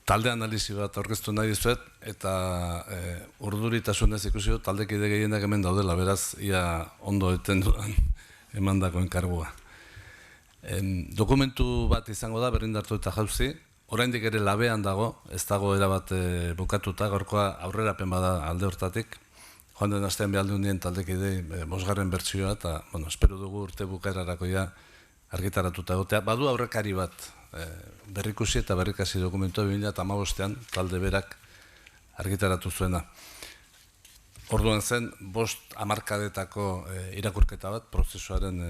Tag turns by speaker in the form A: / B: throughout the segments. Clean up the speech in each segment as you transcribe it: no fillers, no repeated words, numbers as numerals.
A: talde analizi bat aurkeztu nahi dizuet, eta urduritasunez ikusi dut taldekide gehienak hemen daudela, beraz, ia ondo eten dudan emandako enkargua. Dokumentu bat izango da, berrindartu eta jauzi, oraindik ere labean dago, ez dago erabat bukatuta, gaurkoa aurrerapen bada alde hortatik, joan den astean behaldu nien taldekidei bosgarren bertsioa, eta, espero dugu urte bukaerarako ja argitaratuta egotea. Badu aurrekari bat, berrikusi eta berrikasi dokumentua 2015an talde berak argitaratu zuena. Orduan zen, 5 hamarkadetako irakurketa bat, prozesuaren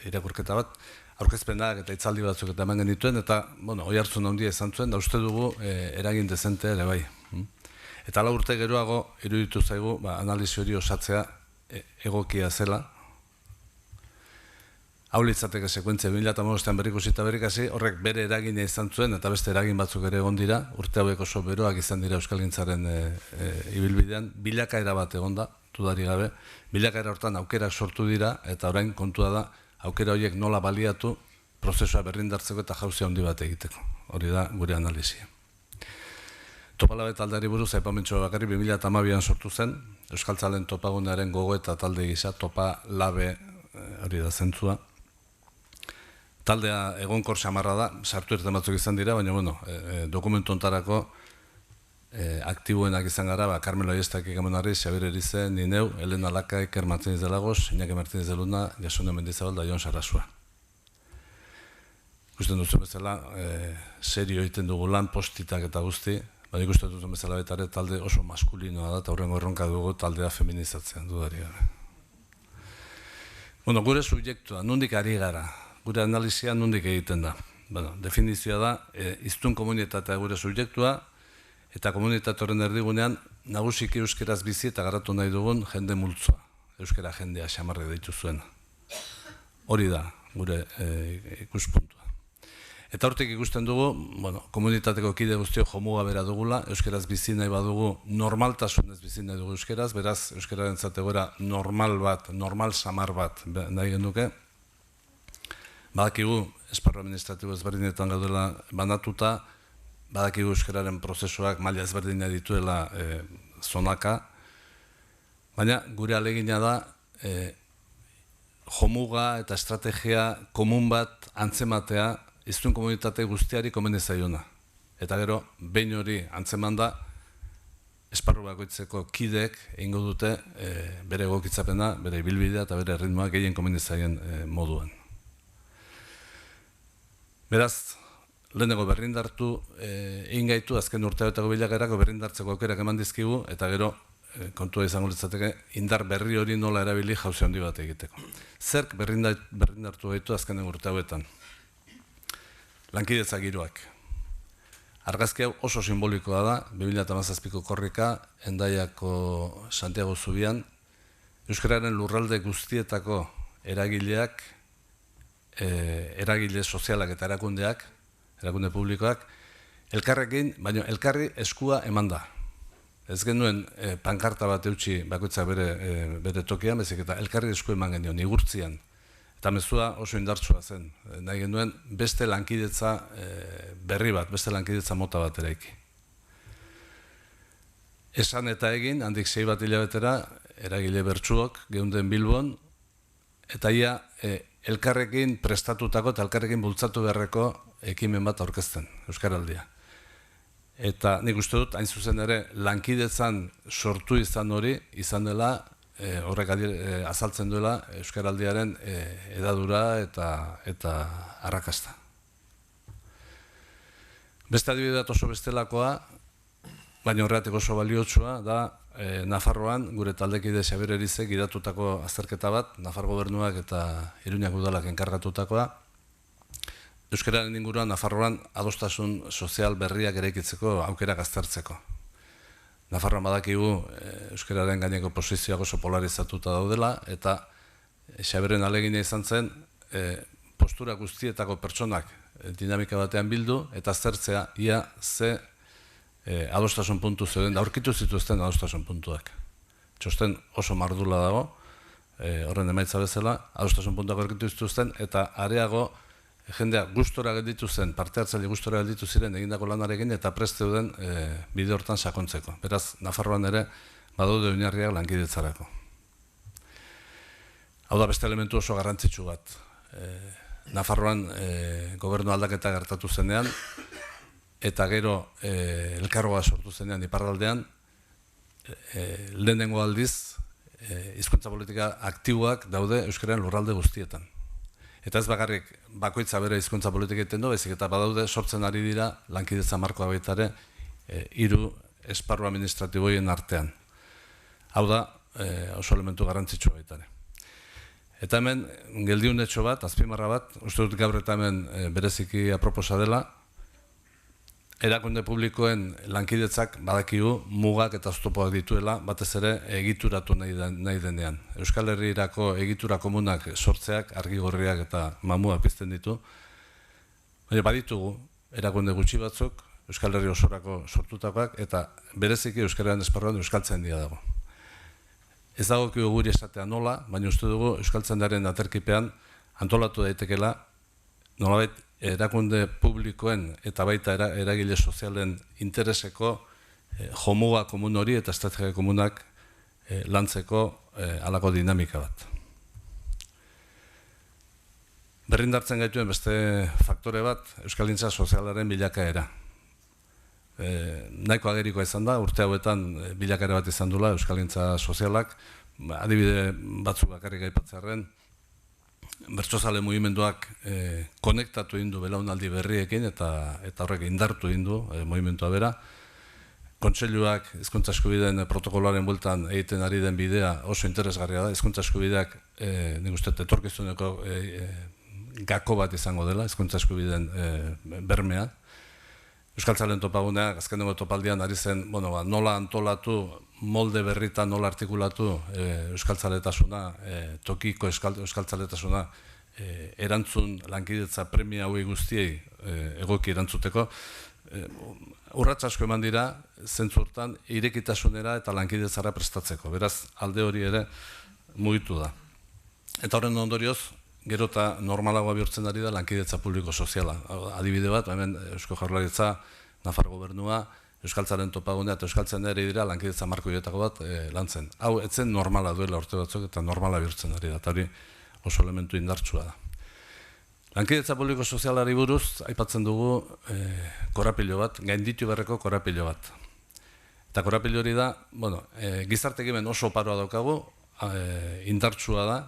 A: irakurketa bat, aurkezpenak eta hitzaldi batzuk eta eman genituen, eta, oihartzun handia izan zuen, da uste dugu eragin dezentea ere bai. Eta 4 urte geroago, iruditu zaigu, analizi hori osatzea egokia zela. Hau litzateke sekuentzia 2015an berrikusita berrikasi, horrek bere eragina izan zuen, eta beste eragin batzuk ere egon dira, urte hauek oso beroak izan dira euskalgintzaren ibilbidean, bilakaera bat egon da, dudari gabe, bilakaera hortan aukerak sortu dira, eta orain kontua da, aukera horiek nola baliatu, prozesua berrindartzeko eta jauzia handi bat egiteko. Hori da gure analizia. Topalabe taldeari buruz, aipamentxo bakarri 2012an sortu zen, Euskaltzalen topagunearen gogo eta talde gisa, Topalabe hori da zentzua. Taldea egonkor samarra da, sartu irten batzuk izan dira, baina, dokumentu ontarako aktiboenak izan gara, Carmelo Aiestak ikamonarri, Xabier Erize, Nineu, Elena Laka, Iker Martínez de Lagos, Iñaki Martínez de Luna, Jasone Mendizabal da Jon Sarasua. Ikusten duzu bezala, serio egiten dugu lan, postitak eta guzti, baina ikusten duzu bezala betare talde oso maskulinoa da, eta horrengo erronka dugu taldea feminizatzean dudari gara. Gure subjektua, nondik ari gara, gure analizia nondik egiten da. Definizioa da, hiztun komunitatea gure subjektua, eta komunitate horren erdigunean, nagusiki euskeraz bizi eta garatu nahi dugun jende multzoa. Euskera jendea xamarre deitu zuen. Hori da, gure ikuspuntua. Eta hortik ikusten dugu, komunitateko kide guztio jomuga bera dugula, euskeraz bizi nahi badugu, normaltasunez bizi nahi dugu euskeraz, beraz, euskeraren zategora normal bat, normal samar bat nahi genuke. Badakigu, esparru administratibo ezberdinetan gaudela banatuta, badakigu euskararen prozesuak maila ezberdina dituela zonaka, baina gure alegina da jomuga eta estrategia komun bat antzematea hiztun komunitate guztiari komeni zaiona. Eta gero, behin hori antzeman da, esparru bakoitzeko kideek egingo dute bere egokitzapena, bere ibilbidea eta bere ritmoa gehien komeni zaien moduan. Beraz, lehenengo berrindartu egin gaitu, azken urteetako bilakerako berrindartzeko aukerak eman dizkigu, eta gero, kontua izango litzateke, indar berri hori nola erabili jauzi handi bat egiteko. Zerk berrindartu gaitu azkenen urte hauetan? Lankidetza giroak. Argazki hau oso simbolikoa da, 2017ko korrika, Hendaiako Santiago Zubian, euskararen lurralde guztietako eragileak, eragile sozialak eta erakundeak, erakunde publikoak, elkarrekin, baina elkarri eskua eman da. Ez genuen pankarta bat eutxi bakoitzak bere tokian, bezik eta elkarri esku eman genion, igurtzian. Eta mezua oso indartsua zen. Nahi genuen beste lankidetza berri bat, beste lankidetza mota bat eraiki. Esan eta egin, handik 6 bat hilabetera, eragile bertsuok, geunden Bilbon, eta ia elkarrekin prestatutako eta elkarrekin bultzatu beharreko ekimen bat aurkezten, Euskaraldia. Eta nik uste dut, hain zuzen ere, lankidetzan sortu izan hori, izan dela, horrek azaltzen duela Euskaraldiaren edadura eta arrakasta. Beste adibideat oso bestelakoa, baina horreatik oso baliotsua, da Nafarroan gure taldekide Xabier Erizek gidatutako azterketa bat, Nafar gobernuak eta Iruñak udalak enkargatutakoa, Euskararen inguruan Nafarroan adostasun sozial berriak eraikitzeko aukerak aztertzeko. Nafarroan badakigu euskararen gaineko posizioak oso polarizatuta daudela, eta Xabieren alegina izan zen postura guztietako pertsonak dinamika batean bildu, eta aztertzea ia ze adostasun puntu zeuden, aurkitu zituzten adostasun puntuak. Txosten oso mardula dago, horren emaitza bezala, adostasun puntuak aurkitu zituzten, eta areago jendea gustora gelditu zen, parte hartzaile gustora gelditu ziren egindako lanarekin eta prest zeuden bide hortan sakontzeko. Beraz, Nafarroan ere badaude oinarriak lankidetzarako. Hau da beste elementu oso garrantzitsu bat. Nafarroan gobernu aldaketa gertatu zenean, eta gero elkargoa sortu zenean iparraldean, lehenengo aldiz, hizkuntza politika aktiboak daude euskararen lurralde guztietan. Eta ez bakarrik bakoitza bere hizkuntza politika egiten du, baizik eta badaude sortzen ari dira lankidetza markoa baita ere 3 esparru administratiboien artean. Hau da oso elementu garrantzitsu baita ere. Eta hemen geldiunetxo bat, azpimarra bat, uste dut gaur eta hemen bereziki aproposa dela, erakunde publikoen lankidetzak badakigu mugak eta oztopoak dituela, batez ere egituratu nahi denean. Euskal Herrirako egitura komunak sortzeak, argigorriak eta mamuak pizten ditu. Baina baditugu erakunde gutxi batzuk, Euskal Herri osorako sortutakoak, eta bereziki Euskararen esparruan Euskaltzaindia dago. Ez dago guri esatea nola, baina uste dugu Euskaltzaindiaren aterkipean antolatu daitekela, nolabait erakunde publikoen eta baita eragile sozialen intereseko jomuga komun hori eta estrategia komunak lantzeko halako dinamika bat. Berrindartzen gaituen beste faktore bat, euskalgintza sozialaren bilakaera. Nahiko agerikoa izan da, urte hauetan bilakaera bat izan dula euskalgintza sozialak, adibide batzuk bakarrik aipatzearren, bertsozale mugimenduak konektatu egin du belaunaldi berriekin eta horrek indartu egin du mugimendua bera. Kontseiluak hizkuntza eskubideen protokoloaren bueltan egiten ari den bidea oso interesgarria da. Hizkuntza eskubideak nik uste etorkizuneko gako bat izango dela, hizkuntza eskubideen bermea. Euskaltzalen topaguneak azkenengo topaldian ari zen nola antolatu, molde berritan nola artikulatu euskaltzaletasuna, tokiko euskaltzaletasuna erantzun lankidetza premia hauei guztiei egoki erantzuteko. Urrats asko eman dira, zentzu hortan, irekitasunera eta lankidetzara prestatzeko. Beraz, alde hori ere mugitu da. Eta horren ondorioz, gero eta normalagoa bihurtzen ari da lankidetza publiko soziala. Adibide bat, hemen Eusko Jaurlaritza, Nafar gobernua, Euskaltzaren topagunea eta Euskaltzaindia ere dira lankidetza marko horietako bat lantzen. Hau, etzen normala duela urte batzuk eta normala bihurtzen ari da, eta hori oso elementu indartsua da. Lankidetza publiko sozialari buruz, aipatzen dugu korapilo bat, gainditu beharreko korapilo bat. Eta korapilo hori da, gizarte ekimen oso oparoa daukagu, indartsua da,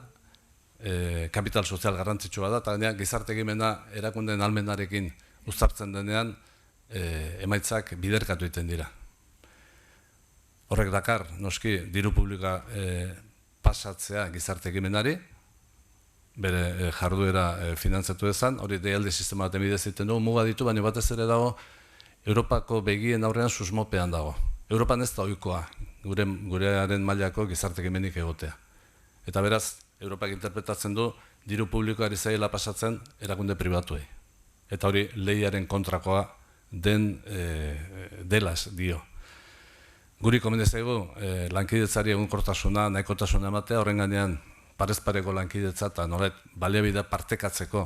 A: kapital sozial garrantzitsua da, eta gizarte ekimena erakundeen ahalmenarekin uztartzen denean, emaitzak biderkatu egiten dira. Horrek dakar, noski, diru publika pasatzea gizarte ekimenari, bere jarduera finantzatu ezan, hori deialdi sistema baten bidez egiten dugu, muga ditu, baina batez ere dago, Europako begien aurrean susmopean dago. Europan ez da ohikoa, gurearen mailako gizarte ekimenik egotea. Eta beraz, Europak interpretatzen du, diru publikoari zaila pasatzen erakunde pribatuei. Eta hori lehiaren kontrakoa dela dio. Guri komende zaigu, lankidetzari egunkortasuna, nahikotasuna ematea, horren gainean parezpareko lankidetza eta nolet baliabidea partekatzeko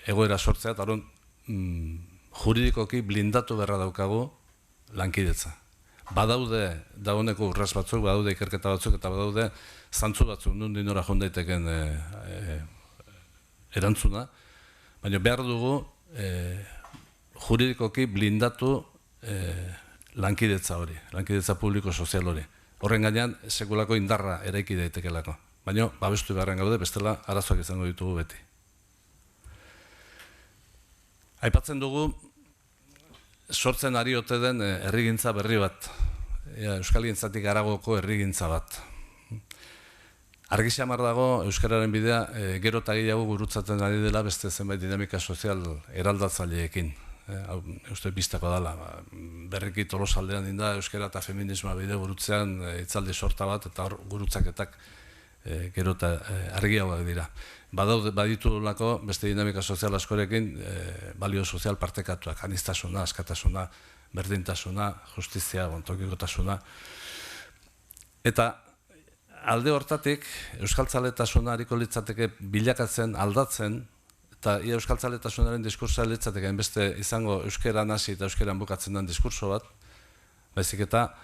A: egoera sortzea, eta horren juridikoki blindatu beharra daukagu lankidetza. Badaude dagoeneko urraz batzuk, badaude ikerketa batzuk, eta badaude zantzu batzuk, nundin nora joan daiteken erantzuna, baina behar dugu juridikoki blindatu lankidetza hori, lankidetza publiko sozial hori. Horren gainean, sekulako indarra eraiki daitekelako. Baina, babestu beharren gaude, bestela arazoak izango ditugu beti. Aipatzen dugu, sortzen ari ote den herrigintza berri bat. Euskalgintzatik haragoko herrigintza bat. Argi xamar dago, euskararen bidea gero eta gehiago gurutzaten ari dela beste zenbait dinamika sozial eraldatzaileekin. Uste biztako dela, berriki Tolosaldean dinda euskara eta feminismoa bide gurutzean hitzaldi sorta bat eta hor gurutzaketak gero eta argiagoak dira. Baditulako beste dinamika sozial askorekin balio sozial partekatuak, aniztasuna, askatasuna, berdintasuna, justizia, tokikotasuna. Eta alde hortatik, euskaltzaletasuna hariko litzateke bilakatzen, aldatzen, eta ia euskaltzaletasunaren diskursoa litzateke beste izango euskeran hasi eta euskeran bukatzen den diskurso bat, baizik eta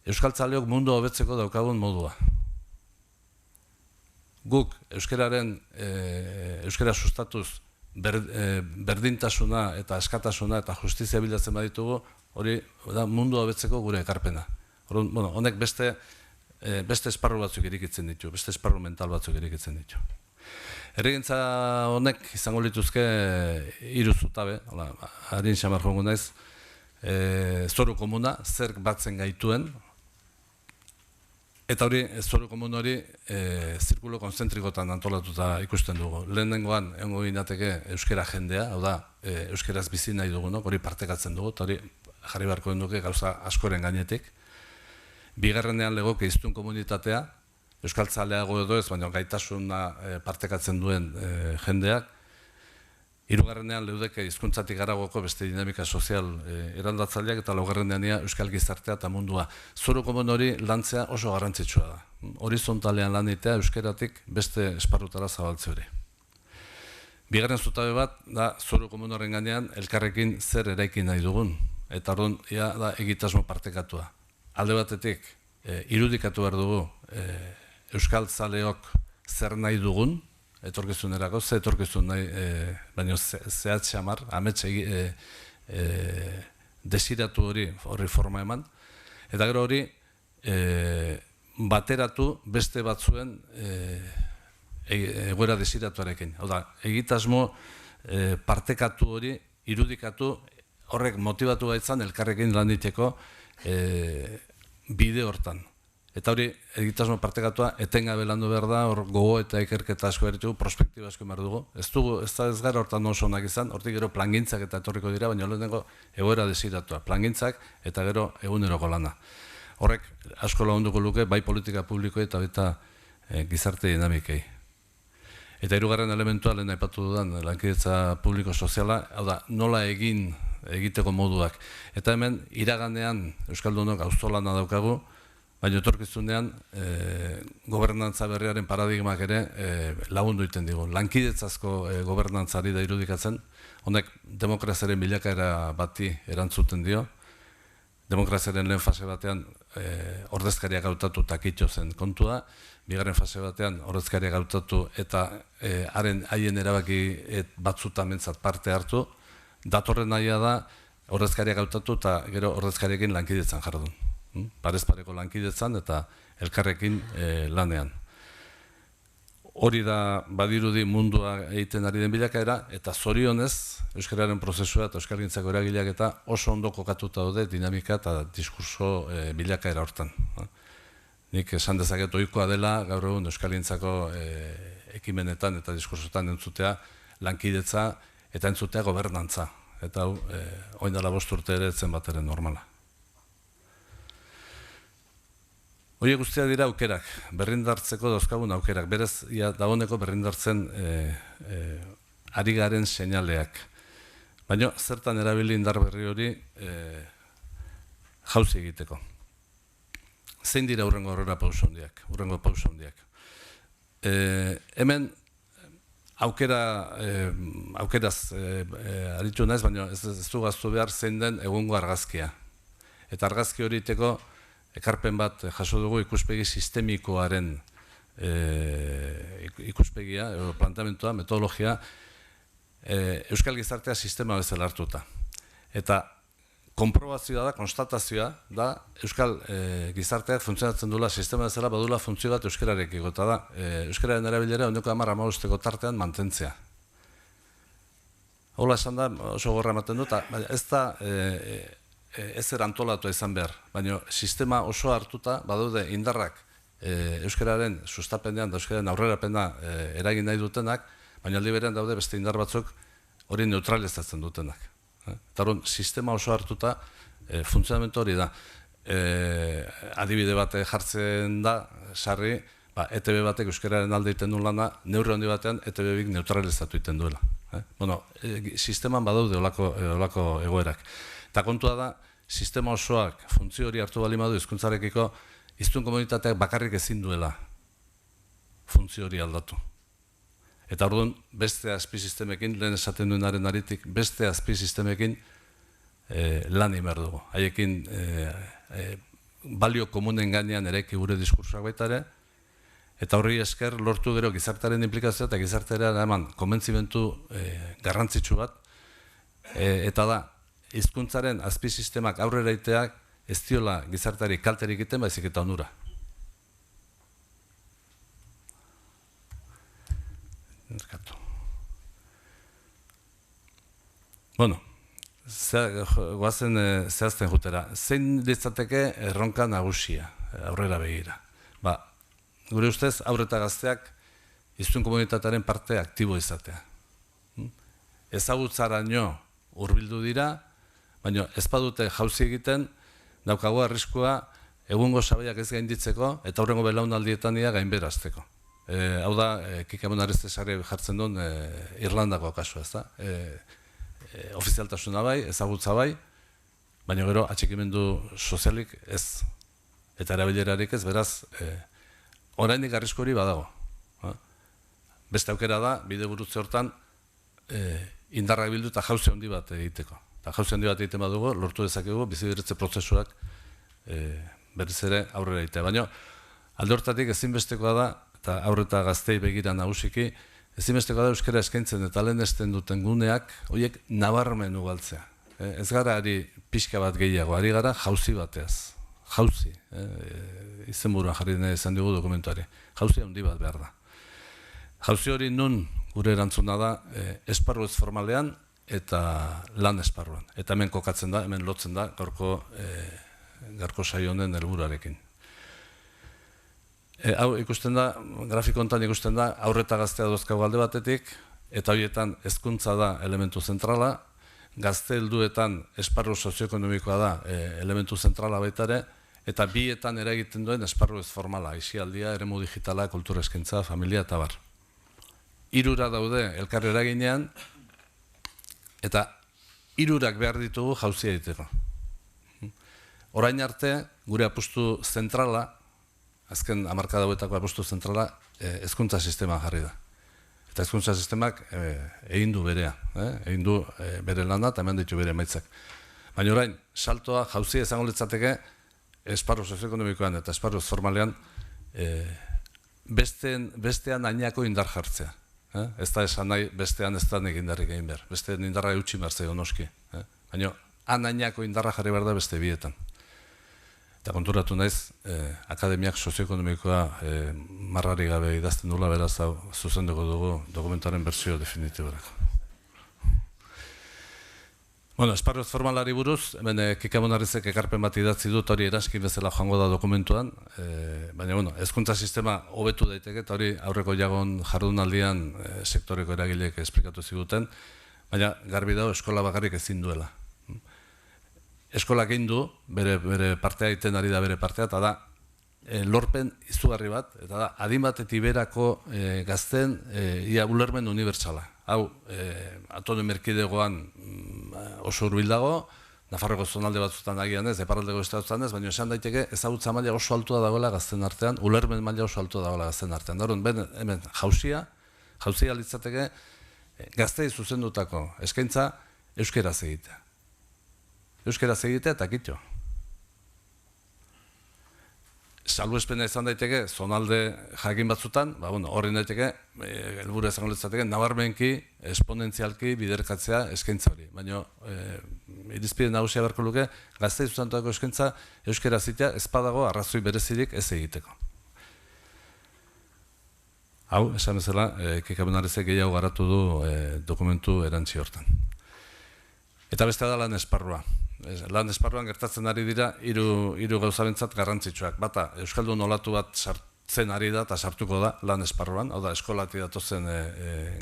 A: euskaltzaleok mundu hobetzeko daukagun modua. Guk euskera sustatuz berdintasuna eta askatasuna eta justizia bilatzen baditugu, hori da mundu hobetzeko gure ekarpena. Honek beste esparru batzuk irikitzen ditu, beste esparru mental batzuk irikitzen ditu. Herrigintza honek izango lituzke 3 zutabe, harin xamar jongo naiz, zoru komuna, zerk batzen gaituen, eta hori, zoru komun hori, zirkulo konzentrikotan antolatuta ikusten dugu. Lehenengoan, egongo ginateke euskera jendea, hau da, euskeraz bizi nahi dugunok, hori partekatzen dugu, eta hori jarri beharko duke gauza askoren gainetik. Bigarrenean legoke iztun komunitatea, euskaltzaleago edo ez, baina gaitasuna partekatzen duen jendeak. Hirugarrenean leudeke hizkuntzatik haragoko beste dinamika sozial eraldatzaileak eta laugarrenean euskal gizartea eta mundua. Zoru komun hori lantzea oso garrantzitsua da. Horizontalean lan egitea euskeratik beste esparrutara zabaltze hori. Bigarren zutabe bat da zoru komun horren gainean elkarrekin zer eraiki nahi dugun. Eta orduan da egitasmo partekatua. Alde batetik irudikatu behar dugu euskaltzaleok zer nahi dugun, etorkizunerako, ze etorkizun nahi, baina zehat xamar, amets desiratu horri forma eman, eta gero hori bateratu beste batzuen egoera desiratuarekin. Hau da, egitasmo partekatu hori, irudikatu, horrek motibatu gaitzan elkarrekin lan diteko bide hortan. Eta hori, egitasmo partekatua etengabe landu behar da, hor gogo eta ikerketa asko beritugu, prospektiba asko behar dugu. Ez gara hortan oso onak izan, hortik gero plangintzak eta etorriko dira, baina lehenengo egoera desiratua. Plangintzak eta gero eguneroko lana. Horrek asko lagunduko luke, bai politika publikoa eta baita gizarte dinamikei. Eta hirugarren elementua lehen aipatu dudan lankidetza publiko-soziala, hau da, nola egiteko moduak. Eta hemen, iraganean euskaldunok auzolana daukagu, baina etorkizunean gobernantza berriaren paradigmak ere lagundu egiten digu. Lankidetzazko gobernantzari da irudikatzen, honek demokraziaren bilakaera bati erantzuten dio. Demokraziaren lehen fase batean ordezkariak hautatu eta kitxo zen kontua, bigarren fase batean ordezkariak hautatu eta haien erabaki batzutan mentzat parte hartu, datorren nahia da ordezkariak hautatu eta gero ordezkariekin lankidetzan jardun. Parez pareko lankidetzan eta elkarrekin lanean. Hori da badirudi mundua egiten ari den bilakaera, eta zorionez euskararen prozesua eta euskalgintzako eragileak eta oso ondo kokatuta daude dinamika eta diskurso bilakaera hortan. Nik esan dezaket ohikoa dela gaur egun euskalgintzako ekimenetan eta diskursotan entzutea lankidetza eta entzutea gobernantza. Eta hau, orain dela 5 urte ere zen bateren normala. Horiek guztiak dira aukerak, berrindartzeko dauzkagun aukerak, berez dagoeneko berrindartzen ari garen seinaleak. Baina zertan erabili indar berri hori jauzi egiteko. Zein dira hurrengo aurrera pauso handiak, hurrengo pauso handiak. Hemen aukeraz aritu naiz, baina ez du gaztu behar zein den egungo argazkia. Eta argazki hori iteko ekarpen bat jaso dugu ikuspegi sistemikoaren ikuspegia, planteamentua, metodologia, euskal gizartea sistema bezala hartuta. Eta konprobazioa da, konstatazioa da, euskal gizarteak funtzionatzen duela sistema bezala badula funtzio bat euskararekiko, eta da, euskararen erabilera 10-15 tartean mantentzea. Hola esan da, oso gorra ematen dut, ez da ezer antolatu izan behar, baina sistema oso hartuta badaude indarrak euskararen sustapenean da euskararen aurrerapena eragin nahi dutenak, baina aldi berean daude beste indar batzuk hori neutralizatzen dutenak. Eta hori sistema oso hartuta funtzionamentu hori da. Adibide bat jartzen da, sarri, ETB batek euskararen alde egiten du lana, neurri handi batean ETB-bik neutralizatu egiten duela. Sisteman badaude olako egoerak. Eta kontua da, sistema osoak funtzio hori hartu bali madu hizkuntzarekiko hiztun komunitateak bakarrik ezin duela funtzio hori aldatu. Eta orduan, beste azpizistemekin, lehen esaten duenaren aritik, beste azpizistemekin lan behar dugu. Haiekin balio komunen gainean eraiki gure diskursoak baita ere, eta horri esker lortu gero gizartearen implikazioa eta gizartearen eman konbentzimentu garrantzitsu bat, eta da, hizkuntzaren azpizistemak aurrera iteak ez diola gizarteari kalterik egiten, baizik eta onura. Bueno, goazen zehazten jutera. Zein litzateke erronka nagusia aurrera begira? Gure ustez, haur eta gazteak hiztun komunitatearen parte aktibo izatea. Ezagutzaraino hurbildu dira, baina ez badute jauzi egiten, daukago arriskua egungo sabaiak ez gainditzeko eta aurrengo belaunaldietan gainberazteko. Hau da, Kikamun Arestesari jartzen duen Irlandako kasua, ez da? Ofizialtasuna bai, ezagutza bai, baina gero atxikimendu sozialik ez, eta erabilerarik ez, beraz, oraindik arrisku hori badago. Beste aukera da, bide gurutze hortan, indarrak bildu eta jauzi handi bat egiteko. Eta jauzi handi bat egiten badugu, lortu dezakegu, biziberritze prozesuak berriz ere aurrera egitea. Baina, alde hortatik ezinbestekoa da, eta aurre eta gaztei begira nagusiki, ezinbestekoa da euskara eskaintzen eta lehenesten duten guneak, horiek nabarmen ugaltzea. Ez gara ari pixka bat gehiago, ari gara jauzi bateaz. Jauzi, izenburuan jarri nahi izan dugu dokumentuari. Jauzi handi bat behar da. Jauzi hori nun gure erantzuna da esparru ez formalean eta lan esparruan. Eta hemen kokatzen da, hemen lotzen da, gaurko saio honen helburuarekin. Hau ikusten da, grafiko honetan ikusten da, haur eta gaztea dozkago alde batetik, eta horietan hezkuntza da elementu zentrala, gazte helduetan esparru sozioekonomikoa da elementu zentrala baita ere, eta bietan eragiten duen esparru ez formala, aisialdia, eremu digitala, kultura eskaintza, familia eta bar. Hirura daude elkarri eraginean, eta hirurak behar ditugu jauzia egiteko. Orain arte, gure apustu zentrala, azken hamarkada hauetako apustu zentrala, hezkuntza sistema jarri da. Eta hezkuntza sistemak egin du berea, egin du bere lana eta hemen ditu bere emaitzak. Baina orain, saltoa jauzia izango litzateke esparru sozioekonomikoan eta esparru formalean bestean ainako indar jartzea. Ez da esan nahi bestean ez da nik indarrik egin behar. Bestean indarra eutxi martzea noski. Baina han ainako indarra jarri behar da beste bietan. Eta konturatu naiz, akademiak sozioekonomikoa marrari gabe idazten dula, beraz zuzenduko dugu dokumentaren berzio definitiborako. Bueno, esparru ez formalari buruz, hemen Kikamun Arrizek ekarpen bat idatzi dut, hori eranskin bezala joango da dokumentuan, baina, bueno, hezkuntza sistema hobetu daiteke, eta hori aurreko jagon jardunaldian sektoreko eragileek esplikatu ziguten, baina garbi dago eskola bakarrik ezin duela. Eskolak egin du, bere partea egiten ari da bere partea, eta da lorpen izugarri bat, eta da adin batetik berako gazten ia ulermen unibertsala. Hau, autonomia erkidegoan oso hurbil dago, Nafarroko zonalde batzutan agian ez, eparraldeko estatutan ez, baina esan daiteke ezagutza maila oso altua dagoela gazten artean, ulermen maila oso altua dagoela gazten artean. Daron, hemen jauzia litzateke gaztei zuzendutako eskaintza euskeraz egitea. Euskeraz egitea eta kitxo. Salbuespena izan daiteke, zonalde jakin batzutan, horri daiteke, helburu izango litzateke, nabarmenki, esponentzialki biderkatzea eskaintza hori. Baina, irizpide nagusia beharko luke, gaztei zuzendutako eskaintza euskeraz egitea, ez badago arrazoi berezirik ez egiteko. Hau, esan bezala, Kikamun Arrizek gehiago garatu du dokumentu erantzi hortan. Eta beste da lan esparrua. Lan esparruan gertatzen ari dira hiru gauzabentzat garrantzitsuak. Bata, euskaldun olatu bat sartzen ari da eta sartuko da lan esparruan. Hau da, eskolati datozen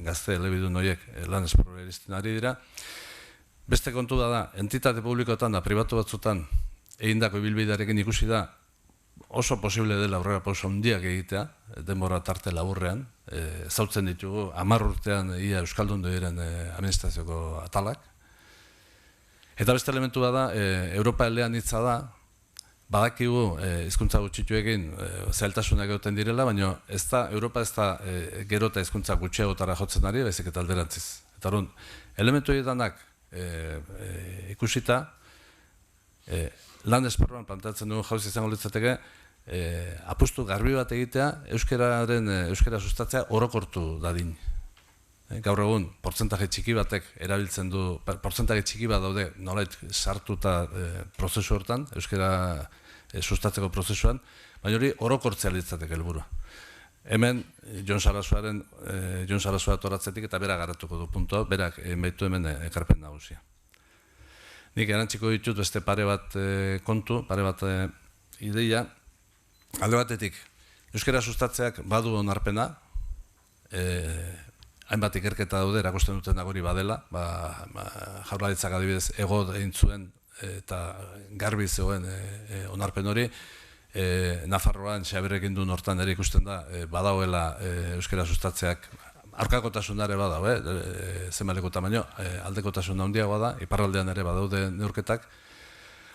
A: gazte elebidun horiek lan esparrua iristen ari dira. Beste kontu da, entitate publikoetan da, pribatu batzutan, egindako ibilbidearekin ikusi da, oso posible dela aurrera pauso handiak egitea, denbora tarte laburrean, zautzen ditugu, 10 urtean ia euskaldun diren administrazioko atalak. Eta beste elementu da, Europa elean hitza da, badakigu hizkuntza gutxituekin zailtasunak egoten direla, baina Europa ez da gero eta hizkuntza gutxiagotara jotzen ari, baizik eta alderantziz. Eta orduan, elementu horietan ikusita, lan esparruan planteatzen dugu jauzi izango litzateke, apustu garbi bat egitea, euskara sustatzea orokortu dadin. Gaur egun, portzentaje txiki batek erabiltzen du, portzentaje txiki bat daude nolait sartuta prozesu hortan, euskara sustatzeko prozesuan, baina hori orokortzea litzateke helburua. Hemen, Jon Sarasua toratzetik eta berak garatuko du puntua, berak baitu hemen ekarpen nagusia. Nik erantziko ditut beste pare bat kontu, pare bat ideia. Alde batetik, euskara sustatzeak badu onarpena, hainbat ikerketa daude, erakusten duten hori badela, Jaurlaritzak adibidez ego egin zuen eta garbi zegoen onarpen hori, Nafarroan Xaberrekin duen hortan ere ikusten da, badagoela euskara sustatzeak, aurkakotasunare badau, zenbaleko tamaino, aldekotasun handiagoa da, iparraldean ere badaude neurketak,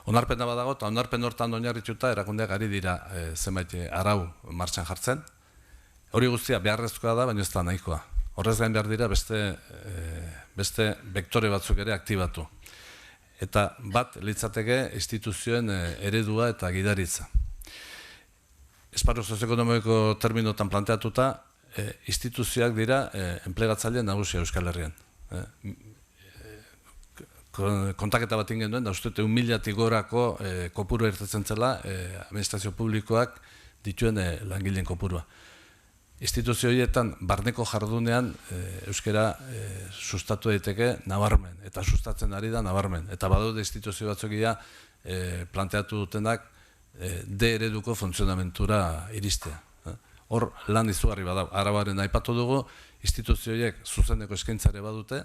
A: onarpena badago, eta onarpen hortan oinarrituta erakundeak ari dira zenbait arau martxan jartzen. Hori guztia beharrezkoa da, baina ez da nahikoa. Horrez gain behar dira beste vektore batzuk ere aktibatu. Eta bat litzateke instituzioen eredua eta gidaritza. Esparru sozioekonomiko terminotan planteatuta, instituzioak dira enplegatzaile nagusia Euskal Herrian. Kontaketa bat ingen duen, da uste 1.000-tik gorako kopuru ertetzen zela administrazio publikoak dituen langileen kopurua. Instituzio horietan barneko jardunean euskara sustatu daiteke nabarmen, eta sustatzen ari da nabarmen. Eta badaude instituzio batzukia planteatu dutenak D ereduko funtzionamentura iristea. Hor lan izugarri badau. Arabaren aipatu dugu, instituzio horiek zuzeneko eskaintzare badute,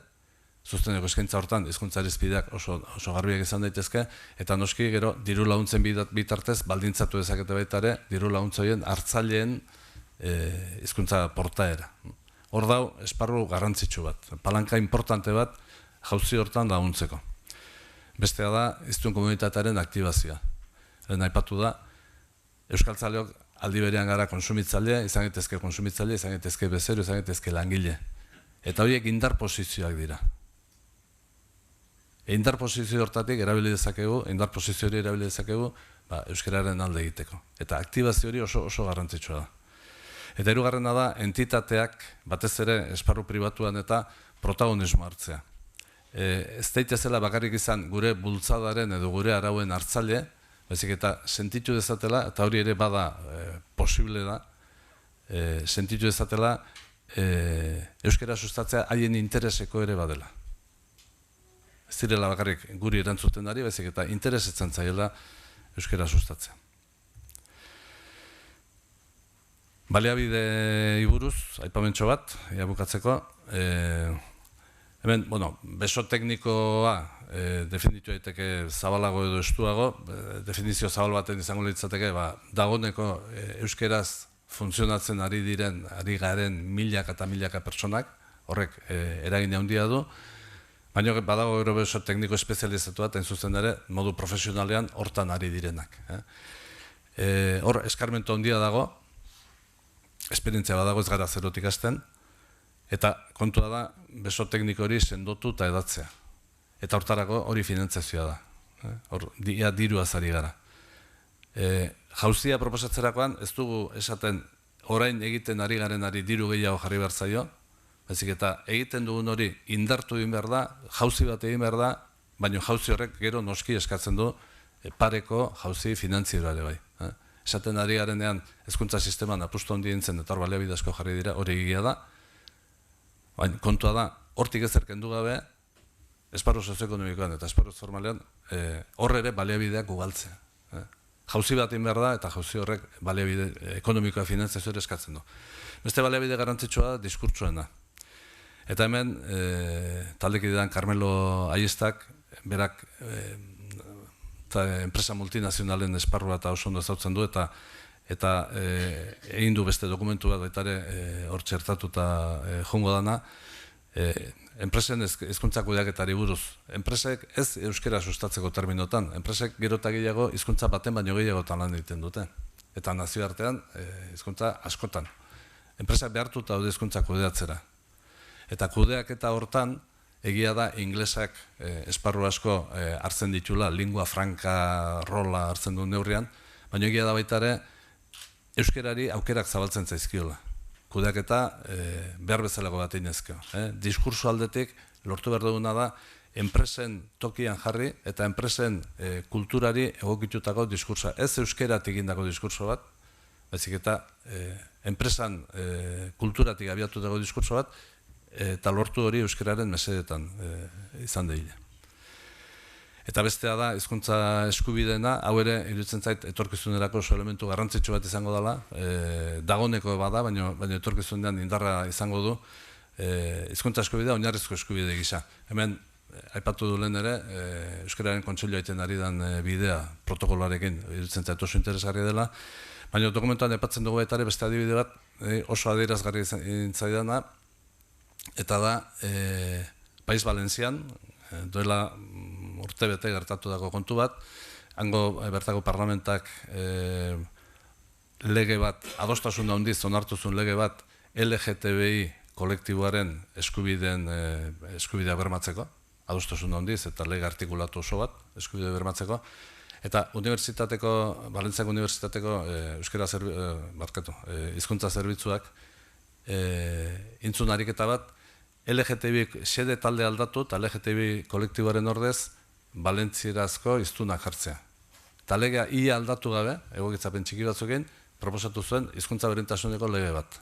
A: zuzeneko eskaintza hortan hizkuntza irizpideak oso garbiak izan daitezke, eta noski gero diru laguntzen bitartez baldintzatu dezakete baita ere diru laguntza horien hartzaileen hizkuntza portaera. Hor dau esparru garrantzitsu bat, palanka importante bat jauzi hortan laguntzeko. Bestea da hiztun komunitatearen aktibazioa. Lehen aipatu da, euskaltzaleok aldi berean gara konsumitzailea, izan gaitezke konsumitzailea, izan gaitezke bezero, izan gaitezke langile. Eta horiek indar posizioak dira. Indar posizio hortatik erabili dezakegu, indar posizio hori erabili dezakegu, euskararen alde egiteko. Eta aktibazio hori oso garrantzitsua da. Eta hirugarrena da, entitateak, batez ere esparru pribatuan eta protagonismo hartzea. Ez daitezela bakarrik izan gure bultzadaren edo gure arauen hartzaile, baizik eta sentitu dezatela, eta hori ere bada posible da, sentitu dezatela euskara sustatzea haien intereseko ere badela. Ez direla bakarrik guri erantzuten ari, baizik eta interesetzen zaiela euskara sustatzea. Baliabide iburuz, aipamentxo bat, bukatzeko. Hemen, beso teknikoa definitu daiteke zabalago edo estuago, definizio zabal baten izango litzateke, dagoeneko euskeraz funtzionatzen ari garen milaka eta milaka pertsonak, horrek eragin handia du, baina badago gero beso tekniko espezializatu bat, hain zuzen ere, modu profesionalean hortan ari direnak. Hor, eskarmentu handia dago, esperientzia badago ez gara zerotik hasten, eta kontua da, beso tekniko hori sendotu eta edatzea. Eta hortarako hori finantzazioa da. Hor, diru azari gara. Jauzia proposatzerakoan ez dugu esaten orain egiten ari garenari diru gehiago jarri behar zaio, baizik eta egiten dugun hori indartu egin behar da, jauzi bat egin behar da, baina jauzi horrek gero noski eskatzen du pareko jauzi finantzieroa ere bai. Esaten ari garenean hezkuntza sisteman apustu handi dintzen eta hor baliabide asko jarri dira, hori egia da, baina kontua da, hortik ezer kendu gabe, esparru sozioekonomikoan eta esparru formalean, hor ere baliabideak ugaltzea. Jauzi bat egin behar da, eta jauzi horrek baliabide ekonomikoa finantzazio ere eskatzen du. Beste baliabide garrantzitsua da, diskurtsoena. Eta hemen, taldekidean Carmelo Aiestak, berak enpresa multinazionalen esparrua eta oso ondo ezautzen du, eta egin du beste dokumentu bat baita ere hor txertatuta jongo dana, enpresen hizkuntza kudeaketari buruz. Enpresek ez euskera sustatzeko terminotan, enpresek gero eta gehiago hizkuntza baten baino gehiagotan lan egiten dute. Eta nazioartean hizkuntza askotan. Enpresak behartuta daude hizkuntza kudeatzera. Eta kudeaketa hortan, egia da inglesak esparru asko hartzen ditula, lingua franca rola hartzen duen neurrian, baina egia da baita ere euskerari aukerak zabaltzen zaizkiola. Kudeaketa behar bezalako bat inezko. Diskurso aldetik lortu behar duguna da enpresen tokian jarri eta enpresen kulturari egokitutako diskursa. Ez euskeratik indako diskurso bat, baizik eta enpresan kulturatik abiatutako diskurso bat, eta lortu hori euskararen mesedetan izan daile. Eta bestea da, hizkuntza eskubideena, hau ere, iruditzen zait, etorkizunerako oso elementu garrantzitsu bat izango dela, dagoneko bada, baina etorkizunean indarra izango du, hizkuntza eskubidea oinarrizko eskubide gisa. Hemen, aipatu du lehen ere, Euskararen Kontseilua egiten ari den bidea protokolarekin, iruditzen zait oso interesgarria dela, baina dokumentuan aipatzen dugu baita ere beste adibide bat oso adierazgarri zaidana, eta da, Paiz Valentzian, duela urte bete gertatu dago kontu bat, hango bertako parlamentak lege bat, adostasun handiz onartu zuen lege bat LGTBI kolektiboaren eskubidea bermatzeko, adostasun handiz eta lege artikulatu oso bat, eskubidea bermatzeko, eta Valentziako Unibertsitateko hizkuntza zerbitzuak intzun ariketa bat, LGTBI xede talde aldatu eta LGTBI kolektiboaren ordez valentzierazko hiztunak jartzea. Eta legea ia aldatu gabe, egokitzapen txiki batzukin, proposatu zuen hizkuntza berdintasuneko lege bat.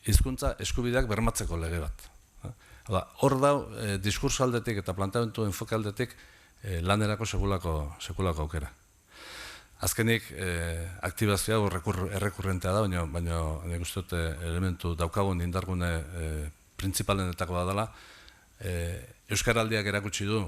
A: Hizkuntza eskubideak bermatzeko lege bat. Hor dau, diskurso aldetik eta planteamendu enfoke aldetik lanerako sekulako aukera. Azkenik, aktibazioa errekurrentea da, baina nik uste dut elementu daukagun indargune printzipalentako da dela. Euskaraldiak erakutsi du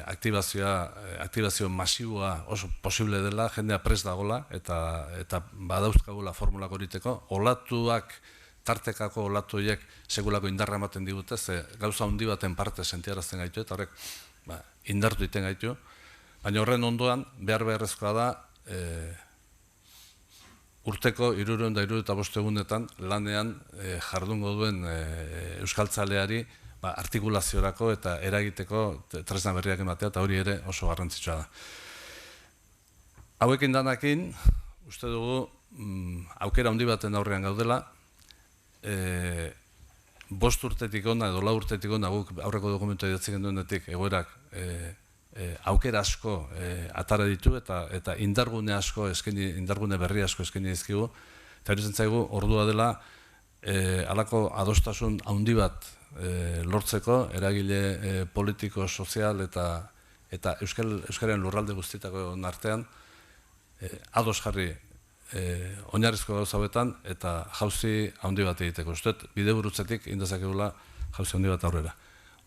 A: aktibazio masiboa oso posible dela, jendea prest dagoela eta badauzkagula formulak horiteko. Olatuak, tartekako olatu horiek sekulako indarra ematen digute, ze gauza handi baten parte sentiarazten gaitu eta horrek indartu egiten gaitu. Baina horren ondoan, beharrezkoa da, urteko 365 egunetan lanean jardungo duen euskaltzaleari artikulaziorako eta eragiteko tresna berriak ematea, eta hori ere oso garrantzitsua da. Hauekin danakin, uste dugu aukera handi baten aurrean gaudela, 5 urtetik ona edo 4 urtetik ona guk aurreko dokumentua idatzi genuenetik egoerak aukera asko atara ditu eta indargune berri asko eskaini dizkigu, eta iruditzen zaigu ordua dela halako adostasun handi bat lortzeko eragile politiko, sozial eta Euskararen lurralde guztietako artean ados jarri oinarrizko gauza hauetan eta jauzi handi bat egiteko. Uste dut bidegurutzetik indezakegula jauzi handi bat aurrera.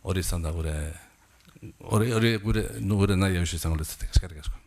A: Hori izan da gure nahi hau izango letzetik. Eskerrik asko.